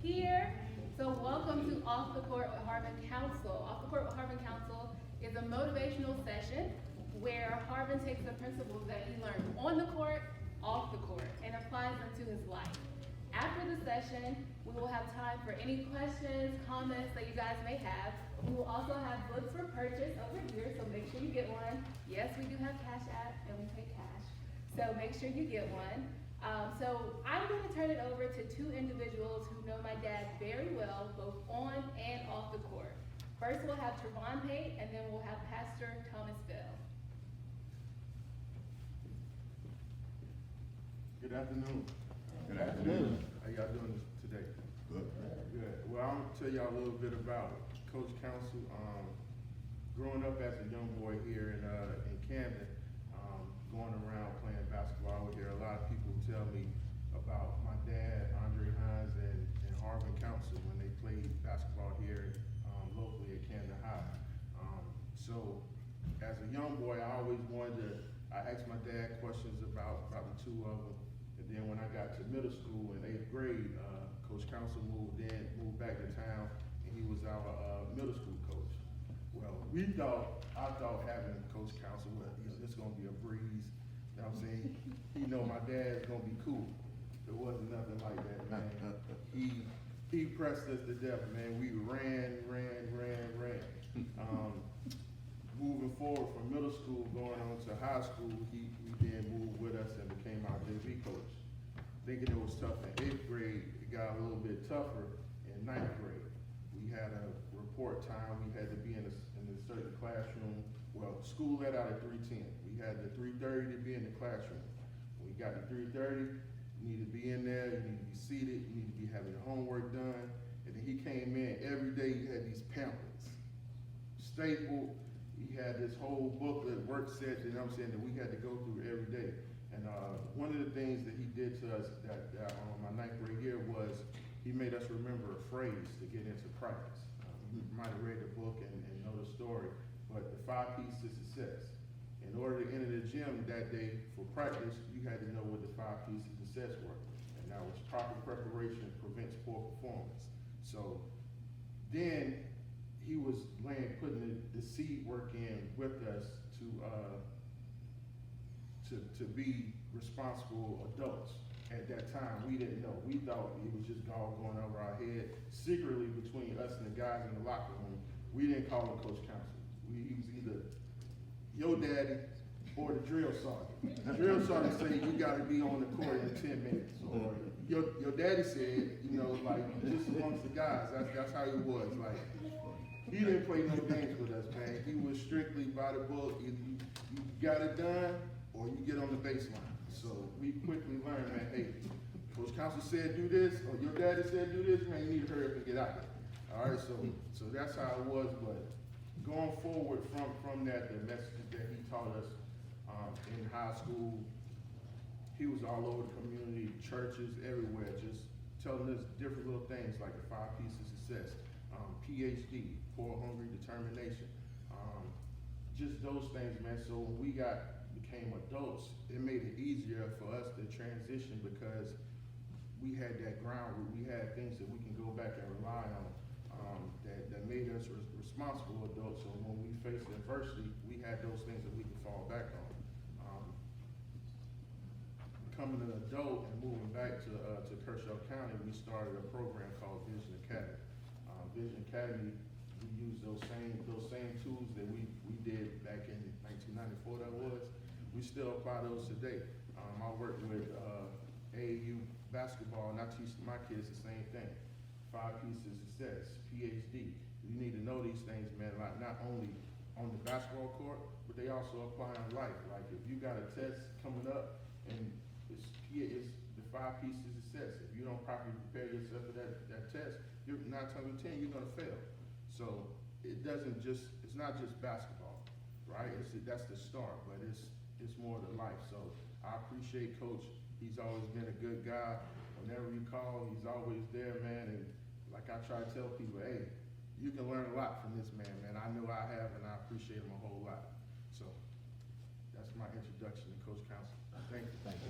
here. So welcome to Off the Court with Harvin Council. Off the Court with Harvin Council is a motivational session where Harvin takes the principles that he learned on the court, off the court, and applies them to his life. After the session, we will have time for any questions, comments that you guys may have. We will also have books for purchase over here, so make sure you get one. Yes, we do have Cash App, and we take cash, so make sure you get one. So I'm going to turn it over to two individuals who know my dad very well, both on and off the court. First, we'll have Trevon Pate, and then we'll have Pastor Thomas Bell. Good afternoon. Good afternoon. How y'all doing today? Good. Good. Well, I'm gonna tell y'all a little bit about Coach Council. Growing up as a young boy here in Camden, going around playing basketball, I would hear a lot of people tell me about my dad, Andre Hines, and Harvin Council when they played basketball here locally at Camden High. So as a young boy, I always I asked my dad questions about the two of them. And then when I got to middle school in 8th grade, Coach Council moved back to town, and he was our middle school coach. Well, I thought having Coach Council, it's gonna be a breeze. You know what I'm saying? My dad's gonna be cool. It wasn't nothing like that, man. He pressed us to death, man. We ran. Moving forward from middle school, going on to high school, he then moved with us and became our JV coach. Thinking it was tough in 8th grade, it got a little bit tougher in 9th grade. We had a report time, we had to be in a certain classroom. Well, school let out at 3:10. We had the 3:30 to be in the classroom. When we got to 3:30, you need to be in there, you need to be seated, you need to be having your homework done. And then he came in, every day he had these pamphlets, stapled. He had this whole booklet, work set, you know what I'm saying, that we had to go through every day. And one of the things that he did to us that my 9th grade year was he made us remember a phrase to get into practice. You might have read the book and know the story, but the 5 P's to success. In order to enter the gym that day for practice, you had to know what the 5 P's to success were. And that was proper preparation prevents poor performance. So then he was putting the seed work in with us to be responsible adults. At that time, we didn't know. We thought it was just all going over our head. Secretly, between us and the guys in the locker room, we didn't call him Coach Council. He was either your daddy or the drill sergeant. The drill sergeant said you got to be on the court in 10 minutes. Or your daddy said, like just amongst the guys. That's how he was. Like he didn't play no games with us, man. He was strictly by the book. Either you got it done or you get on the baseline. So we quickly learned, man, hey, Coach Council said do this, or your daddy said do this, man, you need to hurry up and get out there. All right, so that's how it was, but going forward from that, the messages that he taught us in high school, he was all over the community, churches, everywhere, just telling us different little things like the 5 P's of success, PhD, poor, hungry, determination, just those things, man. So when we became adults, it made it easier for us to transition because we had that ground root. We had things that we can go back and rely on that made us responsible adults. So when we faced adversity, we had those things that we could fall back on. Becoming an adult and moving back to Kershaw County, we started a program called Vision Academy. Vision Academy, we use those same tools that we did back in 1994. That was. We still apply those today. I work with AAU basketball, and I teach my kids the same thing. 5 P's to success, PhD. You need to know these things, man, like not only on the basketball court, but they also apply in life. Like if you got a test coming up and it's the 5 P's to success. If you don't properly prepare yourself for that test, you're 9 times out of 10, you're gonna fail. So it's not just basketball, right? That's the start, but it's more to life. So I appreciate Coach. He's always been a good guy. Whenever you call, he's always there, man. And like I try to tell people, hey, you can learn a lot from this man, man. I know I have, and I appreciate him a whole lot. So that's my introduction to Coach Council. Thank you. Thank you.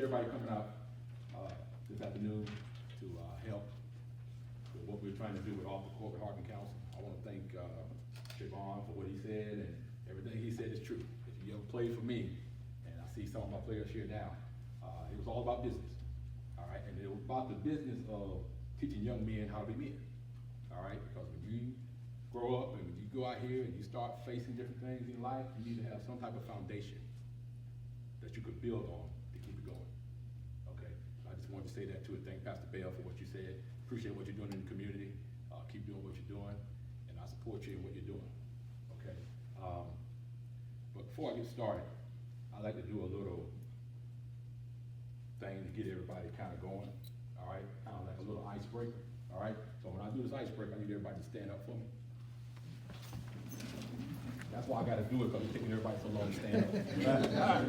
everybody coming out this afternoon to help with what we're trying to do with Off the Court with Harvin Council. I want to thank Javon for what he said, and everything he said is true. If you ever played for me, and I see some of my players here now, it was all about business, all right? And it was about the business of teaching young men how to be men, all right? Because when you grow up and when you go out here and you start facing different things in life, you need to have some type of foundation that you could build on to keep it going, okay? I just wanted to say that too, and thank Pastor Bell for what you said. Appreciate what you're doing in the community. Keep doing what you're doing, and I support you in what you're doing, okay? But before I get started, I'd like to do a little thing to get everybody kind of going, all right? Kind of like a little icebreaker, all right? So when I do this icebreaker, I need everybody to stand up for me. That's why I gotta do it, because it's taking everybody so long to stand up.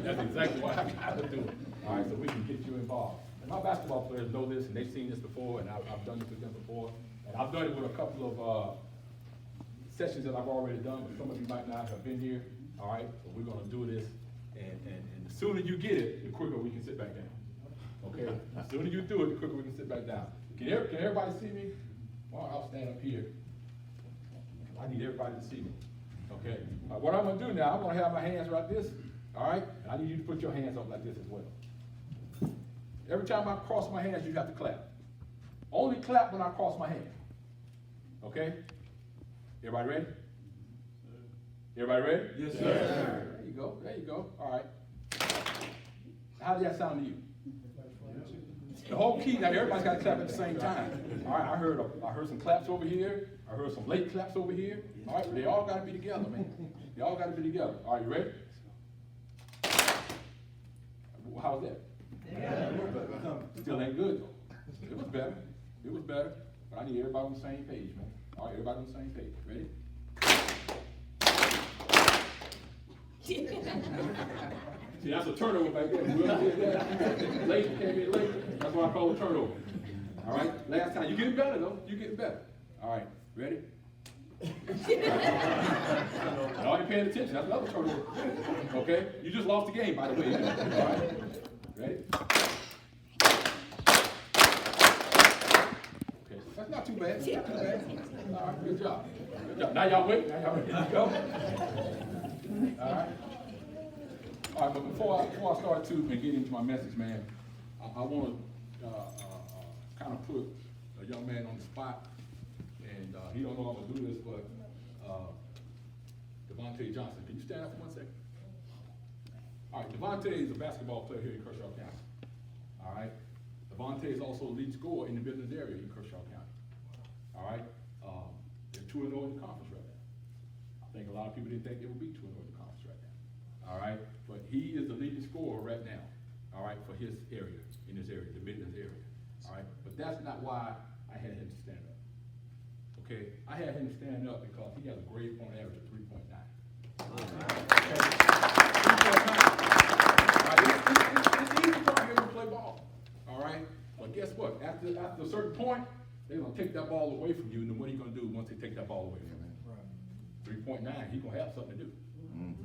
That's exactly why I gotta do it. All right, so we can get you involved. And my basketball players know this, and they've seen this before, and I've done this with them before. And I've done it with a couple of sessions that I've already done, but some of you might not have been here. All right, so we're gonna do this, and the sooner you get it, the quicker we can sit back down. Okay, the sooner you do it, the quicker we can sit back down. Can everybody see me? Well, I'll stand up here. I need everybody to see me. Okay, what I'm gonna do now, I'm gonna have my hands like this, all right? And I need you to put your hands up like this as well. Every time I cross my hands, you have to clap. Only clap when I cross my hands. Okay? Everybody ready? Everybody ready? Yes, sir. There you go, there you go, all right. How did that sound to you? The whole key, now everybody's gotta clap at the same time. All right, I heard some claps over here, I heard some late claps over here. All right, they all gotta be together, man. They all gotta be together. All right, you ready? How's that? Yeah. Still ain't good though. It was better. It was better. But I need everybody on the same page, man. All right, everybody on the same page. Ready? See, that's a turnover back there. Whoever did that, late, came in late. That's what I call a turnover. All right, last time. You getting better though. You getting better. All right, ready? Y'all ain't paying attention. That's another turnover. Okay, you just lost the game, by the way. All right, ready? Okay, that's not too bad. Not too bad. All right, good job. Good job. Now y'all wait. Now y'all ready to go. All right. All right, but before I start to and get into my message, man, I want to kind of put a young man on the spot, and he don't know I'm gonna do this, but Devontae Johnson, can you stand up for 1 second? All right, Devontae is a basketball player here in Kershaw County. All right, Devontae is also a lead scorer in the business area in Kershaw County. All right, they're 2-0 in the conference right now. I think a lot of people didn't think they would be 2-0 in the conference right now. All right, but he is the leading scorer right now, all right, for his area, in this area, the Midlands area, all right? But that's not why I had him to stand up, okay? I had him to stand up because he has a grade point average of 3.9. Okay? 3.9. It's easy for him to play ball, all right? But guess what? After a certain point, they're gonna take that ball away from you, and then what are you gonna do once they take that ball away from you? 3.9, he's gonna have something to do.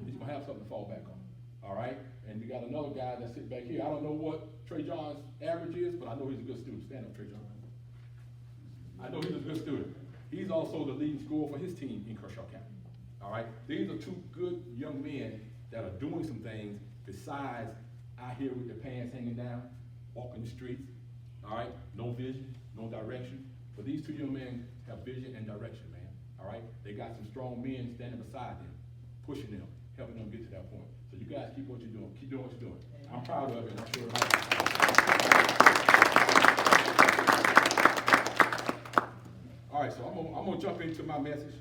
He's gonna have something to fall back on. All right? And you got another guy that's sitting back here. I don't know what Trey John's average is, but I know he's a good student. Stand up, Trey John. I know he's a good student. He's also the leading scorer for his team in Kershaw County. All right? These are two good young men that are doing some things besides out here with their pants hanging down, walking the streets. All right? No vision, no direction. But these two young men have vision and direction, man. All right? They got some strong men standing beside them, pushing them, helping them get to that point. So you guys keep what you're doing. Keep doing what you're doing. I'm proud of it, and I'm sure All right, so I'm gonna jump into my message,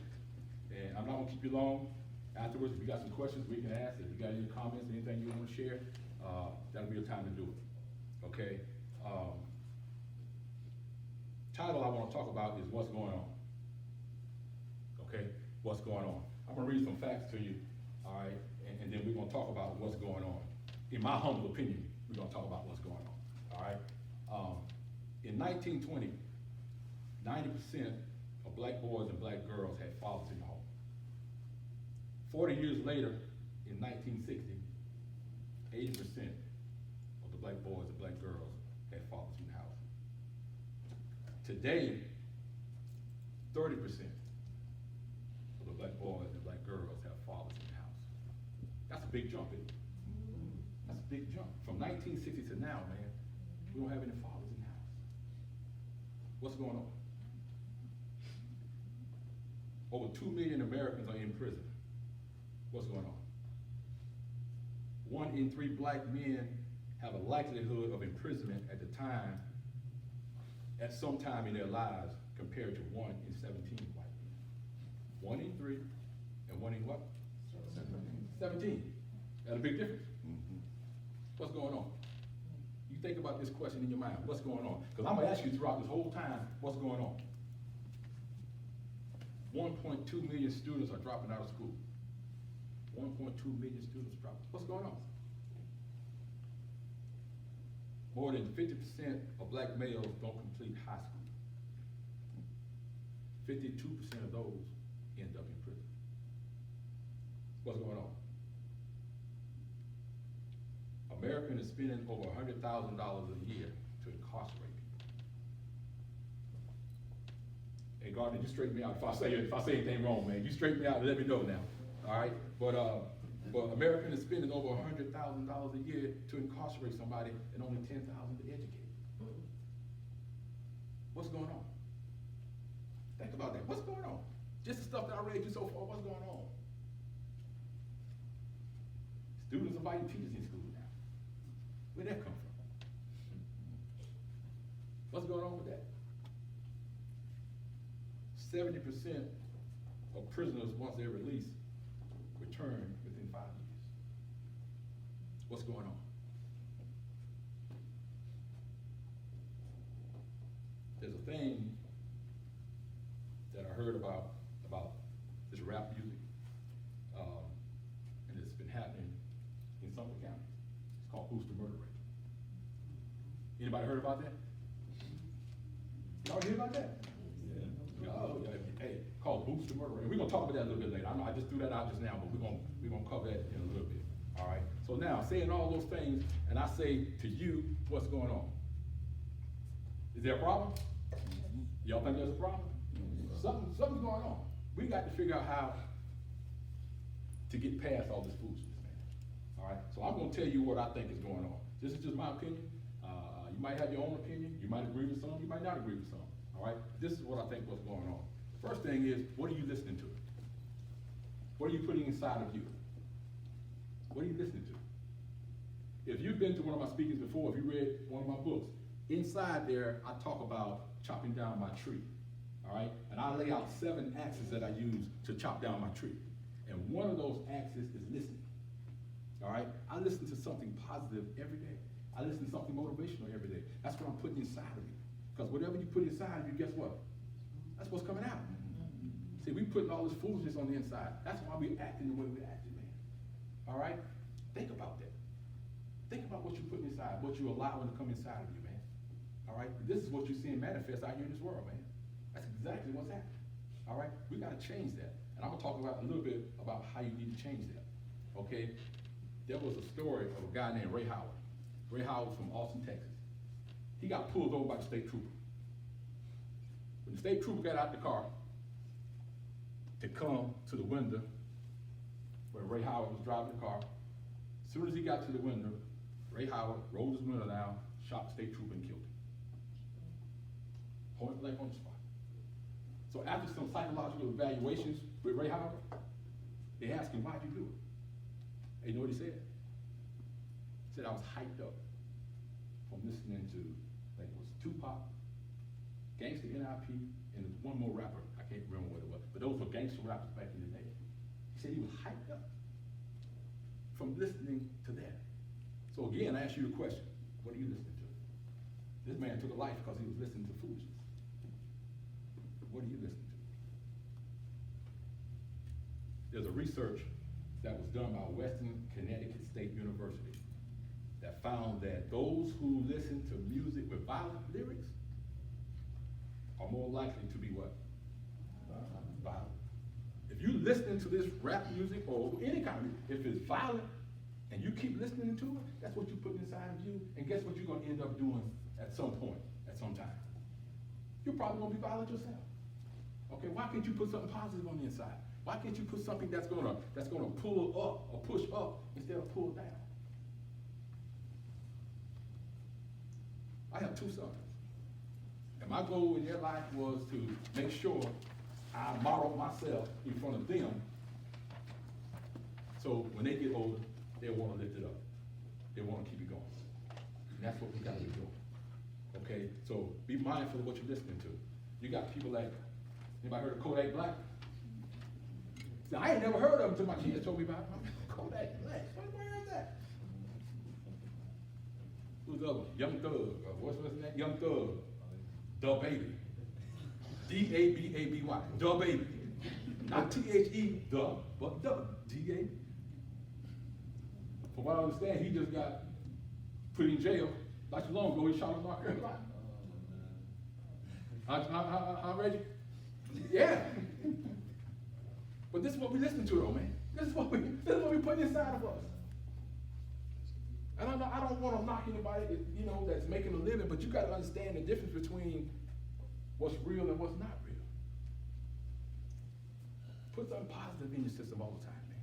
and I'm not gonna keep you long. Afterwards, if you got some questions, we can ask. If you got any comments, anything you want to share, that'll be the time to do it. Okay. Title I want to talk about is what's going on. Okay, what's going on? I'm gonna read some facts to you. All right, and then we're gonna talk about what's going on. In my humble opinion, we're gonna talk about what's going on. All right. In 1920, 90% of black boys and black girls had fathers in the home. 40 years later, in 1960, 80% of the black boys and black girls had fathers in the house. Today, 30% of the black boys and black girls have fathers in the house. That's a big jump, isn't it? That's a big jump. From 1960 to now, man, we don't have any fathers in the house. What's going on? Over 2 million Americans are in prison. What's going on? 1 in 3 black men have a likelihood of imprisonment at some time in their lives, compared to 1 in 17 white men. 1 in 3 and 1 in what? 17. That's a big difference. What's going on? You think about this question in your mind. What's going on? Because I'm going to ask you throughout this whole time, what's going on? 1.2 million students are dropping out of school. 1.2 million students dropping. What's going on? More than 50% of black males don't complete high school. 52% of those end up in prison. What's going on? America is spending over $100,000 a year to incarcerate people. Hey Gardner, you straighten me out if I say anything wrong, man. You straighten me out and let me know now. All right? But America is spending over $100,000 a year to incarcerate somebody and only $10,000 to educate. What's going on? Think about that. What's going on? Just the stuff that I read you so far, what's going on? Students are fighting teachers in school now. Where'd that come from? What's going on with that? 70% of prisoners, once they're released, return within 5 years. What's going on? There's a thing that I heard about this rap music, and it's been happening in Suffolk County. It's called Boost the Murder Rate. Anybody heard about that? Y'all hear about that? Yeah. Oh, yeah. Hey, called Boost the Murder Rate. We're gonna talk about that a little bit later. I know I just threw that out just now, but we're gonna cover that in a little bit. All right. So now, saying all those things, and I say to you, what's going on? Is there a problem? Y'all think there's a problem? Something's going on. We got to figure out how to get past all this foolishness, man. All right. So I'm gonna tell you what I think is going on. This is just my opinion. You might have your own opinion. You might agree with some. You might not agree with some. All right. This is what I think what's going on. First thing is, what are you listening to? What are you putting inside of you? What are you listening to? If you've been to one of my speakings before, if you read one of my books, inside there I talk about chopping down my tree. All right. And I lay out 7 axes that I use to chop down my tree. And one of those axes is listening. All right. I listen to something positive every day. I listen to something motivational every day. That's what I'm putting inside of me. Because whatever you put inside of you, guess what? That's what's coming out. See, we putting all this foolishness on the inside. That's why we're acting the way we're acting, man. All right? Think about that. Think about what you're putting inside, what you're allowing to come inside of you, man. All right? This is what you're seeing manifest out here in this world, man. That's exactly what's happening. All right? We got to change that. And I'm going to talk about a little bit about how you need to change that. Okay? There was a story of a guy named Ray Howard. Ray Howard was from Austin, Texas. He got pulled over by the state trooper. When the state trooper got out the car to come to the window where Ray Howard was driving the car, as soon as he got to the window, Ray Howard rolled his window down, shot the state trooper and killed him. Point blank on the spot. So after some psychological evaluations with Ray Howard, they asked him, why'd you do it? And you know what he said? He said, I was hyped up from listening to, I think it was Tupac, Gangsta NIP, and there's one more rapper, I can't remember what it was, but those were gangster rappers back in the day. He said he was hyped up from listening to that. So again, I ask you the question, what are you listening to? This man took a life because he was listening to foolishness. What are you listening to? There's a research that was done by Western Connecticut State University that found that those who listen to music with violent lyrics are more likely to be what? Violent. If you're listening to this rap music or any kind of music, if it's violent and you keep listening to it, that's what you put inside inside of you, and guess what you're gonna end up doing at some point, at some time? You're probably gonna be violent yourself. Okay, why can't you put something positive on the inside? Why can't you put something that's gonna pull up or push up instead of pull down? I have 2 sons. And my goal in their life was to make sure I model myself in front of them. So when they get older, they want to lift it up. They want to keep it going. And that's what we got to be doing. Okay? So be mindful of what you're listening to. You got people like, anybody heard of Kodak Black? See, I ain't never heard of him until my kids told me about him. Kodak Black. Where is that? Who's the other one? Young Thug. What's his name? Young Thug. Da Baby. D-A-B-A-B-Y. Da Baby. Not T-H-E, da, but da. D-A. From what I understand, he just got put in jail not too long ago. He shot a North Carolina. How Reggie? Yeah. But this is what we listen to, though, man. This is what we put inside of us. And I don't want to knock anybody that, that's making a living, but you got to understand the difference between what's real and what's not real. Put something positive in your system all the time, man.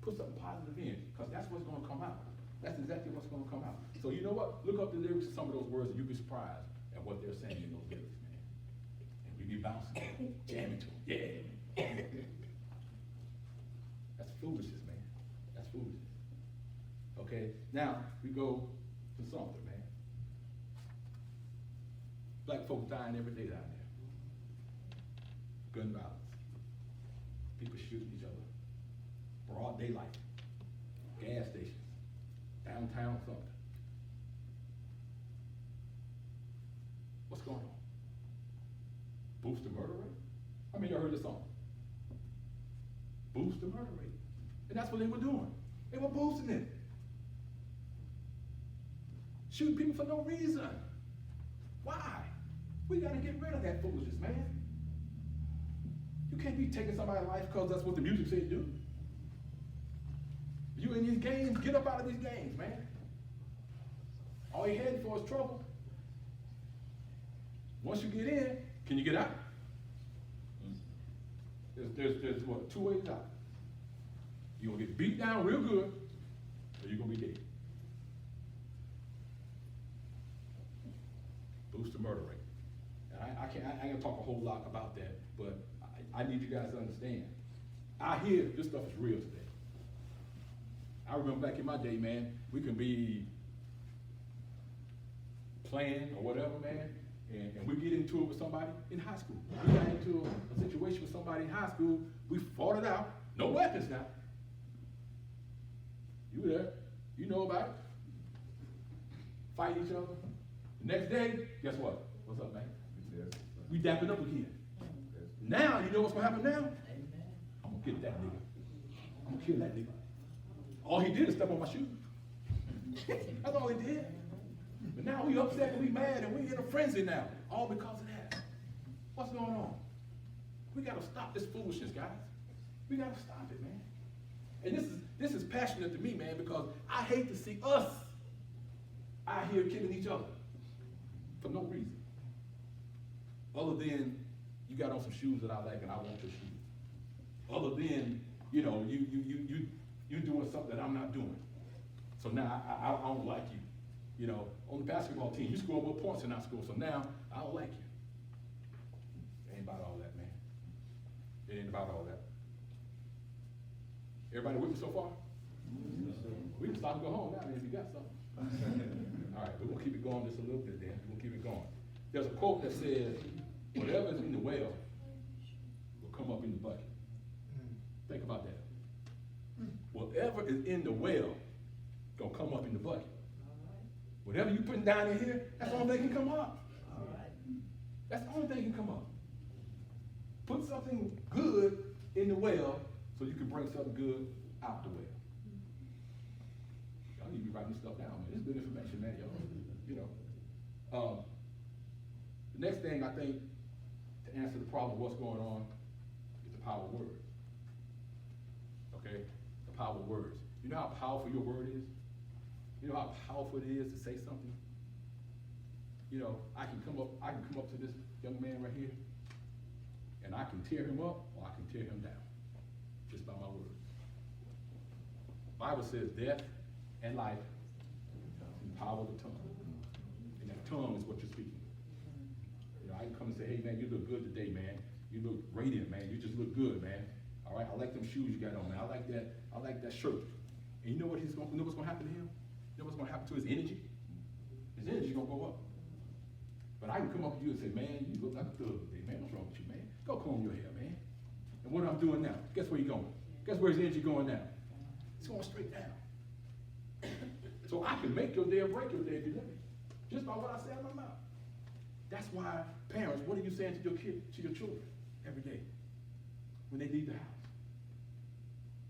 Put something positive in, because that's what's going to come out. That's exactly what's going to come out. So you know what? Look up the lyrics of some of those words, and you'll be surprised at what they're saying in those lyrics, man. And we be bouncing, jamming to them. Yeah. That's foolishness, man. That's foolishness. Okay, now we go to Sumter, man. Black folks dying every day down there. Gun violence. People shooting each other. Broad daylight. Gas stations. Downtown Sumter. What's going on? Boost the murder rate? I mean, you heard the song. Boost the murder rate. And that's what they were doing. They were boosting it. Shooting people for no reason. Why? We gotta get rid of that foolishness, man. You can't be taking somebody's life because that's what the music said do. You in these games, get up out of these games, man. All you're heading for is trouble. Once you get in, can you get out? There's what, 2 ways out. You're gonna get beat down real good, or you're gonna be dead. Boost the murder rate. And I ain't gonna talk a whole lot about that, but I need you guys to understand. I hear this stuff is real today. I remember back in my day, man, we can be playing or whatever, man, and we get into it with somebody in high school. We got into a situation with somebody in high school, we fought it out, no weapons now. You were there, you know about it. Fight each other. The next day, guess what? What's up, man? We dapping up again. Now, you know what's gonna happen now? I'm gonna get that nigga. I'm gonna kill that nigga. All he did is step on my shoe. That's all he did. But now we upset and we mad and we in a frenzy now. All because of that. What's going on? We gotta stop this foolishness, guys. We gotta stop it, man. And this is passionate to me, man, because I hate to see us out here killing each other for no reason. Other than you got on some shoes that I like and I want your shoes. Other than, you doing something that I'm not doing. So now I don't like you. You know, on the basketball team, you score more points than I score, so now I don't like you. It ain't about all that, man. It ain't about all that. Everybody with me so far? We can stop and go home now, man, if you got something. All right, we're gonna keep it going just a little bit then. We're gonna keep it going. There's a quote that says, whatever's in the well will come up in the bucket. Think about that. Whatever is in the well gonna come up in the bucket. Whatever you putting down in here, that's the only thing can come up. That's the only thing can come up. Put something good in the well so you can bring something good out the well. Y'all need to be writing this stuff down, man. It's good information, man, y'all. The next thing I think to answer the problem of what's going on is the power of words. Okay? The power of words. You know how powerful your word is? You know how powerful it is to say something? You know, I can come up to this young man right here, and I can tear him up or I can tear him down, just by my words. Bible says death and life is in the power of the tongue. And that tongue is what you're speaking. You know, I can come and say, hey man, you look good today, man. You look radiant, man. You just look good, man. All right, I like them shoes you got on, man. I like that shirt. And you know what what's gonna happen to him? You know what's gonna happen to his energy? His energy's gonna go up. But I can come up to you and say, man, you look like a thug today, man. What's wrong with you, man? Go comb your hair, man. And what I'm doing now, guess where you're going? Guess where his energy going now? It's going straight down. So I can make your day or break your day if you let me, just by what I say out of my mouth. That's why, parents, what are you saying to your children every day when they leave the house?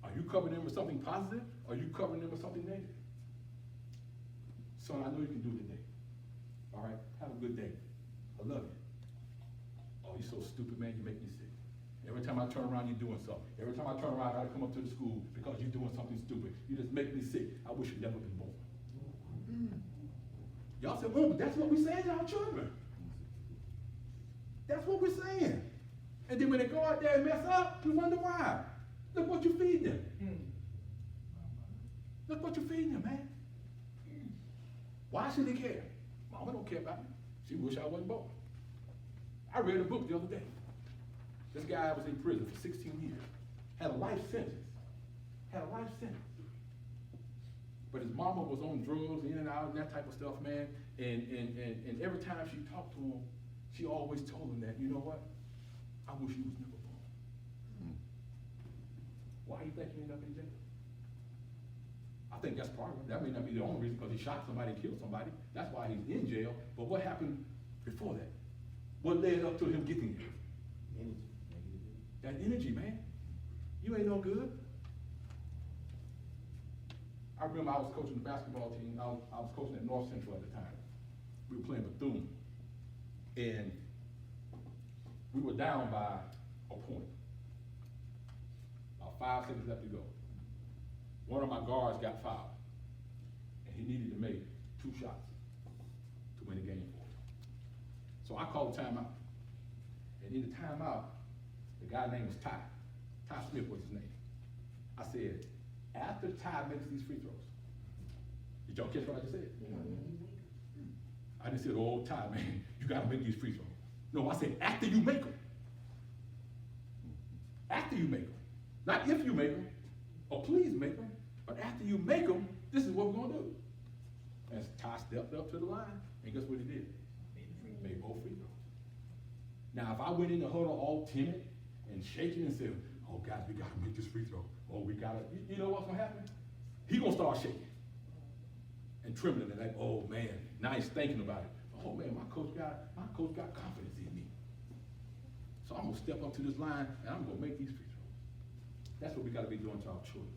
Are you covering them with something positive, or are you covering them with something negative? Son, I know you can do it today. All right, have a good day. I love you. Oh, you're so stupid, man, you make me sick. Every time I turn around, you're doing something. Every time I turn around, I gotta come up to the school because you're doing something stupid. You just make me sick. I wish you'd never been born. Y'all said, oh, but that's what we say to our children. That's what we're saying. And then when they go out there and mess up, we wonder why. Look what you feed them. Look what you feeding them, man. Why should they care? Mama don't care about me. She wish I wasn't born. I read a book the other day. This guy was in prison for 16 years. Had a life sentence. But his mama was on drugs, in and out, and that type of stuff, man. And every time she talked to him, she always told him that, you know what? I wish you was never born. Why you think he ended up in jail? I think that's part of it. That may not be the only reason, because he shot somebody and killed somebody. That's why he's in jail. But what happened before that? What led up to him getting there? Energy. That energy, man. You ain't no good. I remember I was coaching the basketball team. I was coaching at North Central at the time. We were playing Bethune. And we were down by a point. About 5 seconds left to go. One of my guards got fouled, and he needed to make 2 shots to win the game for us. So I called a timeout. And in the timeout, the guy's name was Ty. Ty Smith was his name. I said, after Ty makes these free throws, did y'all catch what I just said? I just said, oh, Ty, man, you gotta make these free throws. No, I said, after you make them. After you make them. Not if you make them, or please make them, but after you make them, this is what we're gonna do. And Ty stepped up to the line, and guess what he did? Made both free throws. Now, if I went in the huddle all timid and shaking and said, oh, guys, we gotta make this free throw. Oh, we gotta, you know what's gonna happen? He gonna start shaking and trembling and like, oh man, now he's thinking about it. Oh man, my coach got confidence in me. So I'm gonna step up to this line and I'm gonna make these free throws. That's what we gotta be doing to our children.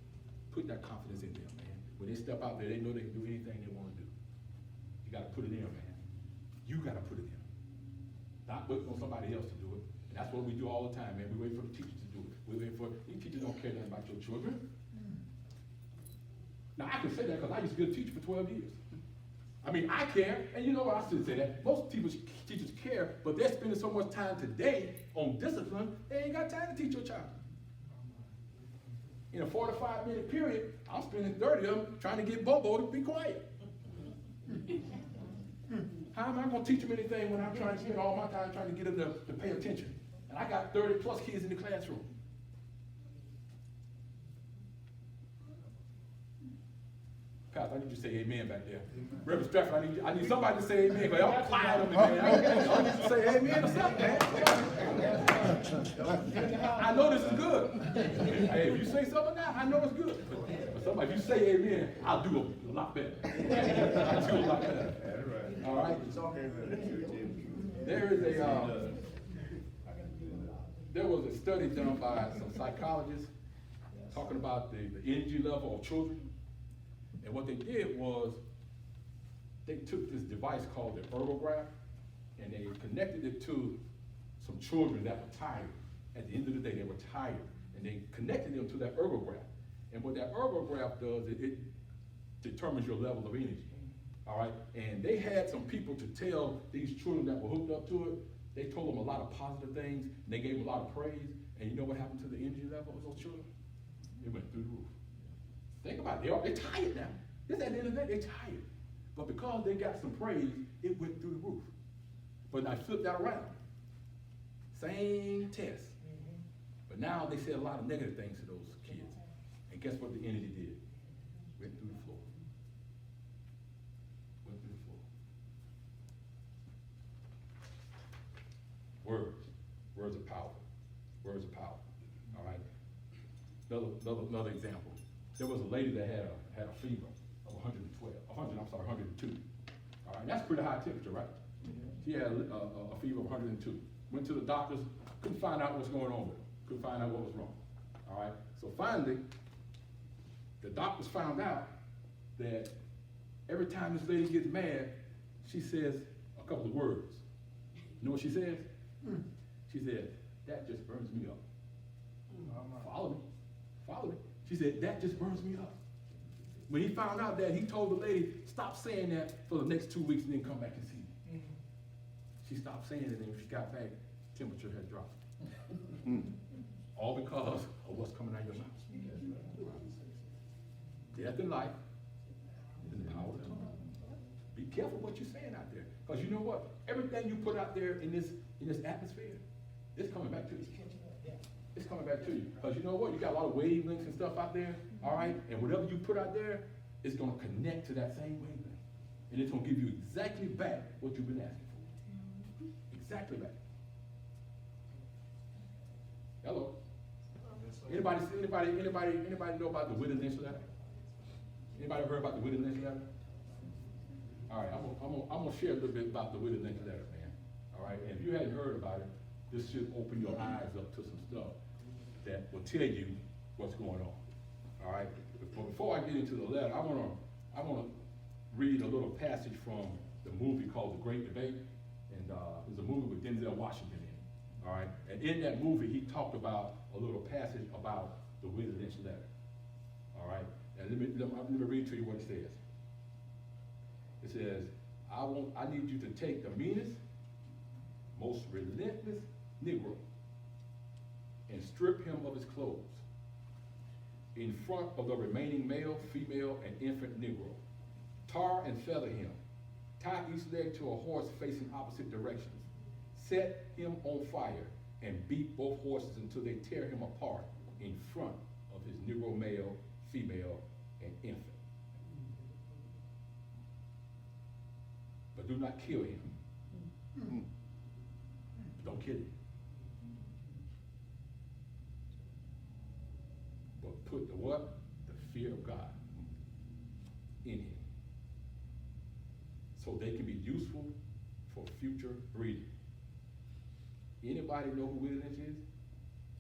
Put that confidence in them, man. When they step out there, they know they can do anything they wanna do. You gotta put it in, man. You gotta put it in. Not wait for somebody else to do it. And that's what we do all the time, man. We wait for the teachers to do it. We wait for, these teachers don't care nothing about your children. Now I can say that because I used to be a teacher for 12 years. I mean, I care, and you know what, I shouldn't say that. Most teachers care, but they're spending so much time today on discipline, they ain't got time to teach your child. In a 45-minute period, I'm spending 30 of them trying to get Bobo to be quiet. How am I gonna teach them anything when I'm trying to spend all my time trying to get them to pay attention? And I got 30 plus kids in the classroom. Pastor, I need you to say amen back there. Reverend Stratford, I need somebody to say amen, because y'all quiet on me, man. I need to say amen or something, man. I know this is good. Hey, if you say something now, I know it's good. But somebody, if you say amen, I'll do a lot better. I'll do a lot better. All right? There was a study done by some psychologists talking about the energy level of children. And what they did was they took this device called the ergograph and they connected it to some children that were tired. At the end of the day, they were tired. And they connected them to that ergograph. And what that ergograph does, determines your level of energy. All right, and they had some people to tell these children that were hooked up to it. They told them a lot of positive things, and they gave them a lot of praise. And you know what happened to the energy level of those children? It went through the roof. Think about it. They're tired now. This at the end of the day, they're tired. But because they got some praise, it went through the roof. But I flipped that around. Same test. But now they said a lot of negative things to those kids. And guess what the energy did? Went through the floor. Went through the floor. Words. Words are powerful. Words are powerful. All right. Another example. There was a lady that had a fever of 102. All right, that's pretty high temperature, right? She had a fever of 102. Went to the doctors, couldn't find out what's going on with her. Couldn't find out what was wrong. All right, so finally, the doctors found out that every time this lady gets mad, she says a couple of words. You know what she says? She said, "That just burns me up." Follow me. Follow me. She said, "That just burns me up." When he found out that, he told the lady, "Stop saying that for the next 2 weeks and then come back and see me." She stopped saying it, and when she got back, temperature had dropped. All because of what's coming out of your mouth. Death and life is in the power of the tongue. Be careful what you're saying out there. Because you know what? Everything you put out there in this atmosphere, it's coming back to you. It's coming back to you. Because you know what? You got a lot of wavelengths and stuff out there, all right? And whatever you put out there, it's going to connect to that same wavelength. And it's going to give you exactly back what you've been asking for. Exactly back. Hello? Anybody know about the Whittle Lynch letter? Anybody heard about the Whittle Lynch letter? All right, I'm gonna share a little bit about the Whittle Lynch letter, man. All right, and if you hadn't heard about it, this should open your eyes up to some stuff that will tell you what's going on. All right, but before I get into the letter, I wanna read a little passage from the movie called The Great Debate, and there's a movie with Denzel Washington in it. All right, and in that movie, he talked about a little passage about the Whittle Lynch letter. All right, and let me read to you what it says. It says, I need you to take the meanest, most relentless Negro and strip him of his clothes in front of the remaining male, female, and infant Negro. Tar and feather him. Tie each leg to a horse facing opposite directions. Set him on fire and beat both horses until they tear him apart in front of his Negro male, female, and infant. But do not kill him. Don't kill him. But put the what? The fear of God in him. So they can be useful for future breeding. Anybody know who Whittle Lynch is?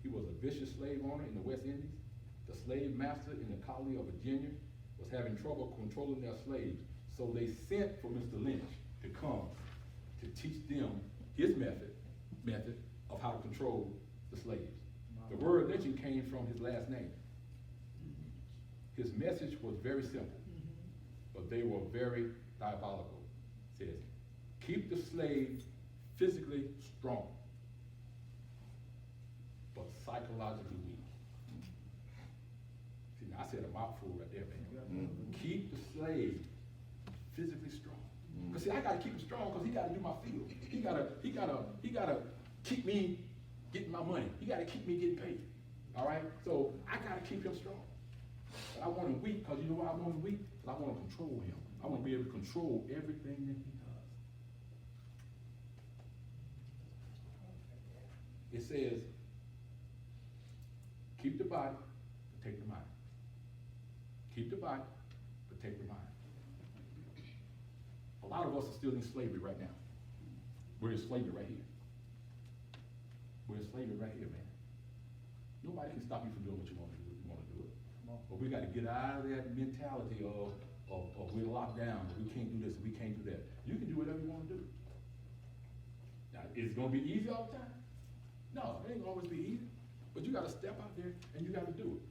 He was a vicious slave owner in the West Indies. The slave master in the colony of Virginia was having trouble controlling their slaves. So they sent for Mr. Lynch to come to teach them his method of how to control the slaves. The word lynching came from his last name. His message was very simple, but they were very diabolical. It says, keep the slave physically strong, but psychologically weak. See, now I said a mouthful right there, man. Keep the slave physically strong. Because see, I gotta keep him strong because he gotta do my field. He gotta keep me getting my money. He gotta keep me getting paid. All right? So I gotta keep him strong. But I want him weak because you know why I want him weak? Because I want to control him. I want to be able to control everything that he does. It says, keep the body, protect the mind. Keep the body, protect the mind. A lot of us are still in slavery right now. We're in slavery right here. We're in slavery right here, man. Nobody can stop you from doing what you want to do if you want to do it. But we got to get out of that mentality of we're locked down, we can't do this, we can't do that. You can do whatever you want to do. Now, is it going to be easy all the time? No, it ain't always be easy. But you got to step out there and you got to do it.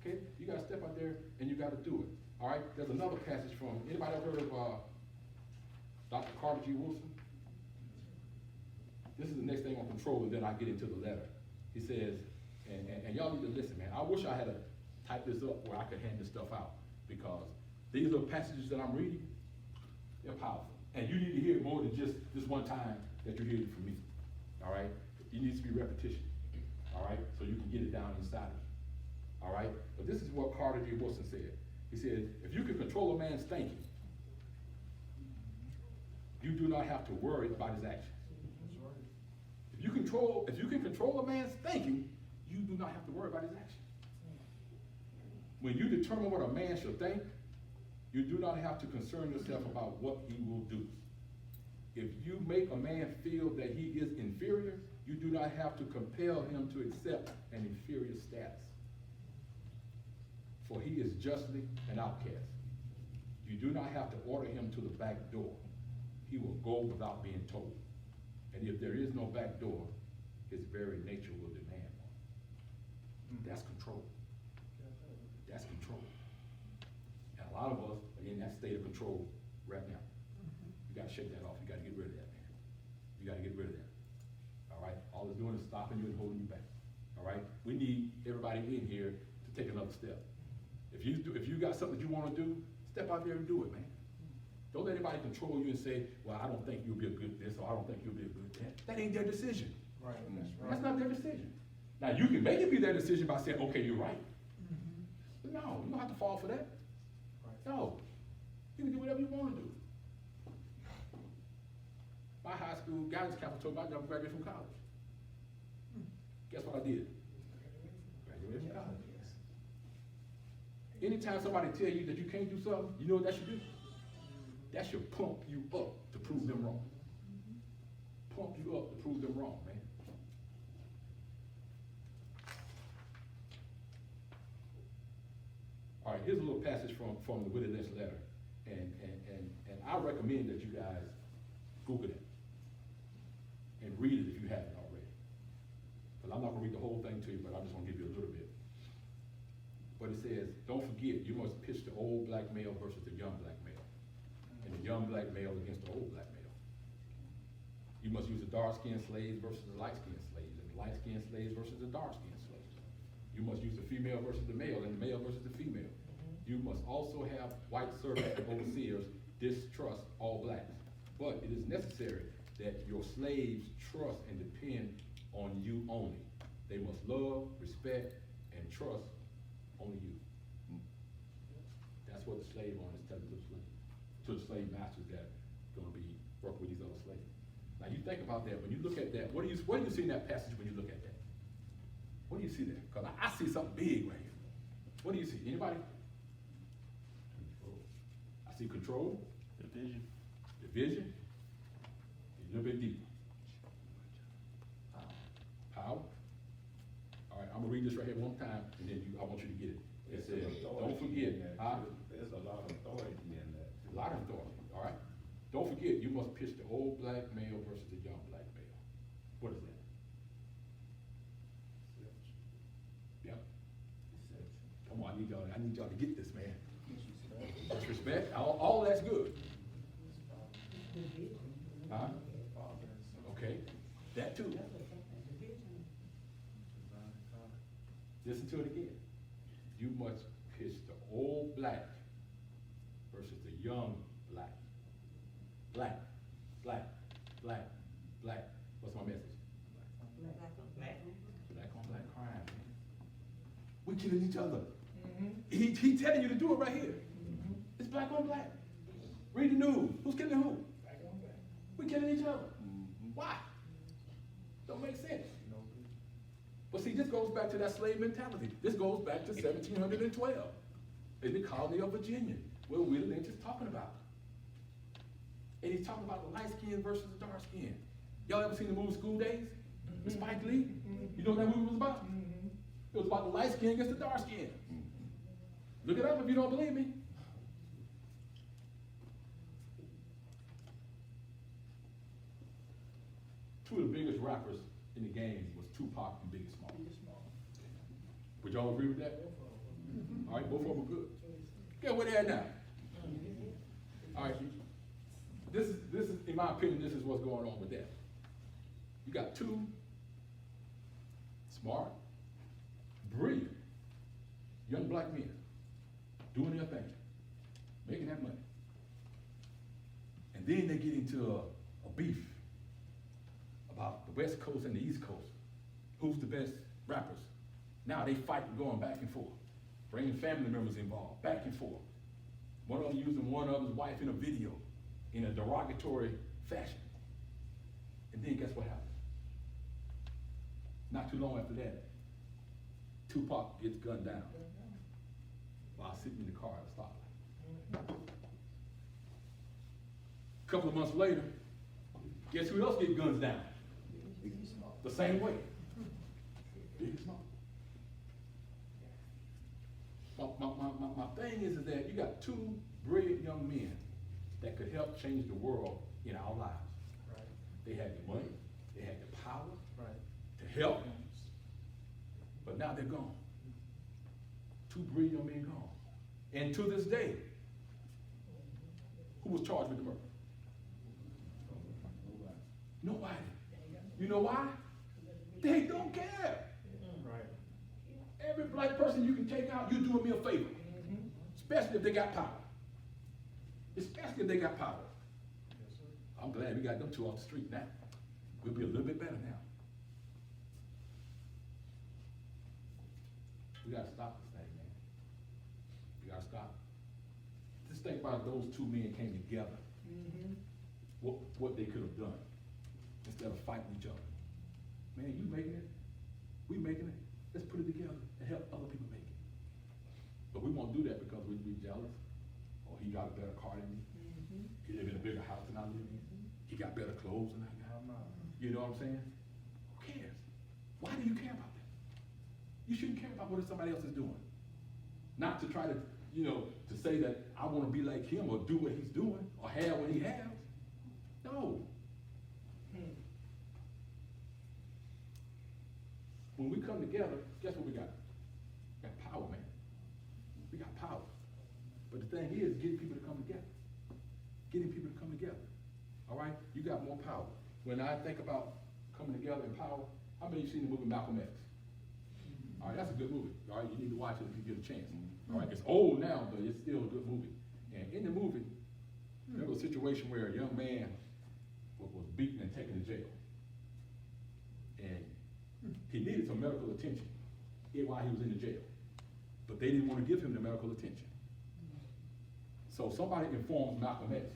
Okay? You got to step out there and you got to do it. All right, there's another passage from, anybody ever heard of Dr. Carter G. Wilson? This is the next thing on control, and then I get into the letter. He says, and y'all need to listen, man. I wish I had typed this up where I could hand this stuff out, because these are passages that I'm reading. They're powerful. And you need to hear it more than just this one time that you hear it from me. All right? It needs to be repetition. All right? So you can get it down inside of you. All right? But this is what Carter G. Wilson said. He said, if you can control a man's thinking, you do not have to worry about his actions. If you can control a man's thinking, you do not have to worry about his actions. When you determine what a man should think, you do not have to concern yourself about what he will do. If you make a man feel that he is inferior, you do not have to compel him to accept an inferior status. For he is justly an outcast. You do not have to order him to the back door. He will go without being told. And if there is no back door, his very nature will demand one. That's control. That's control. And a lot of us are in that state of control right now. You gotta shake that off. You gotta get rid of that, man. You gotta get rid of that. All right? All it's doing is stopping you and holding you back. All right? We need everybody in here to take another step. If you got something that you wanna do, step out there and do it, man. Don't let anybody control you and say, well, I don't think you'll be a good this, or I don't think you'll be a good that. That ain't their decision. Right, that's right. That's not their decision. Now, you can make it be their decision by saying, okay, you're right. But no, you don't have to fall for that. Right. No. You can do whatever you want to do. My high school guidance counselor told me I never graduated from college. Guess what I did? Graduated from college. Anytime somebody tell you that you can't do something, you know what that should do? That should pump you up to prove them wrong. Pump you up to prove them wrong, man. All right, here's a little passage from the Willie Lynch letter. And I recommend that you guys Google it and read it if you haven't already. But I'm not gonna read the whole thing to you, but I just wanna give you a little bit. But it says, don't forget, you must pitch the old black male versus the young black male. And the young black male against the old black male. You must use the dark-skinned slaves versus the light-skinned slaves, and the light-skinned slaves versus the dark-skinned slaves. You must use the female versus the male, and the male versus the female. You must also have white servants and overseers distrust all blacks. But it is necessary that your slaves trust and depend on you only. They must love, respect, and trust only you. That's what the slave owner is telling to the slave masters that are going to be working with these other slaves. Now you think about that. When you look at that, what do you see in that passage when you look at that? What do you see there? Because I see something big right here. What do you see? Anybody? I see control. Division. Division. A little bit deeper. Power. All right, I'm gonna read this right here one time, and then I want you to get it. It says, don't forget, There's a lot of authority in that. a lot of authority, all right? Don't forget, you must pitch the old black male versus the young black male. What is that? Yep. Come on, I need y'all to get this, man. Respect, all that's good. Huh? Okay, that too. Listen to it again. You must pitch the old black versus the young black. Black, black, black, black. What's my message? Black on black crime, man. We're killing each other. He telling you to do it right here. It's black on black. Read the news. Who's killing who? We're killing each other. Why? Don't make sense. But see, this goes back to that slave mentality. This goes back to 1712 in the colony of Virginia, where Willie Lynch is talking about. And he's talking about the light skin versus the dark skin. Y'all ever seen the movie School Days? With Spike Lee? You know what that movie was about? It was about the light skin against the dark skin. Look it up if you don't believe me. Two of the biggest rappers in the game was Tupac and Biggie Smalls. Would y'all agree with that? All right, both of them are good. Guess where they're at now? All right, this is, in my opinion, this is what's going on with that. You got two smart, brilliant, young black men doing their thing, making that money. And then they get into a beef about the West Coast and the East Coast. Who's the best rappers? Now they fighting, going back and forth, bringing family members involved, back and forth. One of them using one of them's wife in a video in a derogatory fashion. And then guess what happens? Not too long after that, Tupac gets gunned down while sitting in the car at a stoplight. A couple of months later, guess who else gets guns down? The same way. Biggie Smalls. My thing is that you got two brilliant young men that could help change the world in our lives. Right. They had the money, they had the power Right. to help, but now they're gone. Two brilliant young men gone. And to this day, who was charged with the murder? Nobody. You know why? They don't care. Right. Every black person you can take out, you're doing me a favor. Especially if they got power. Especially if they got power. Yes, sir. I'm glad we got them two off the street now. We'll be a little bit better now. We gotta stop this thing, man. We gotta stop. Just think about if those two men came together. What they could have done instead of fighting each other. Man, you making it, we making it. Let's put it together and help other people make it. But we won't do that because we'd be jealous. Or he got a better car than me. He live in a bigger house than I live in. He got better clothes than I got. You know what I'm saying? Who cares? Why do you care about that? You shouldn't care about what somebody else is doing. Not to try to, to say that I want to be like him or do what he's doing or have what he has. No. When we come together, guess what we got? We got power, man. We got power. But the thing is, getting people to come together. Getting people to come together. All right? You got more power. When I think about coming together in power, how many of you seen the movie Malcolm X? All right, that's a good movie. All right, you need to watch it if you get a chance. All right, it's old now, but it's still a good movie. And in the movie, there was a situation where a young man was beaten and taken to jail. And he needed some medical attention while he was in the jail. But they didn't want to give him the medical attention. So somebody informs Malcolm X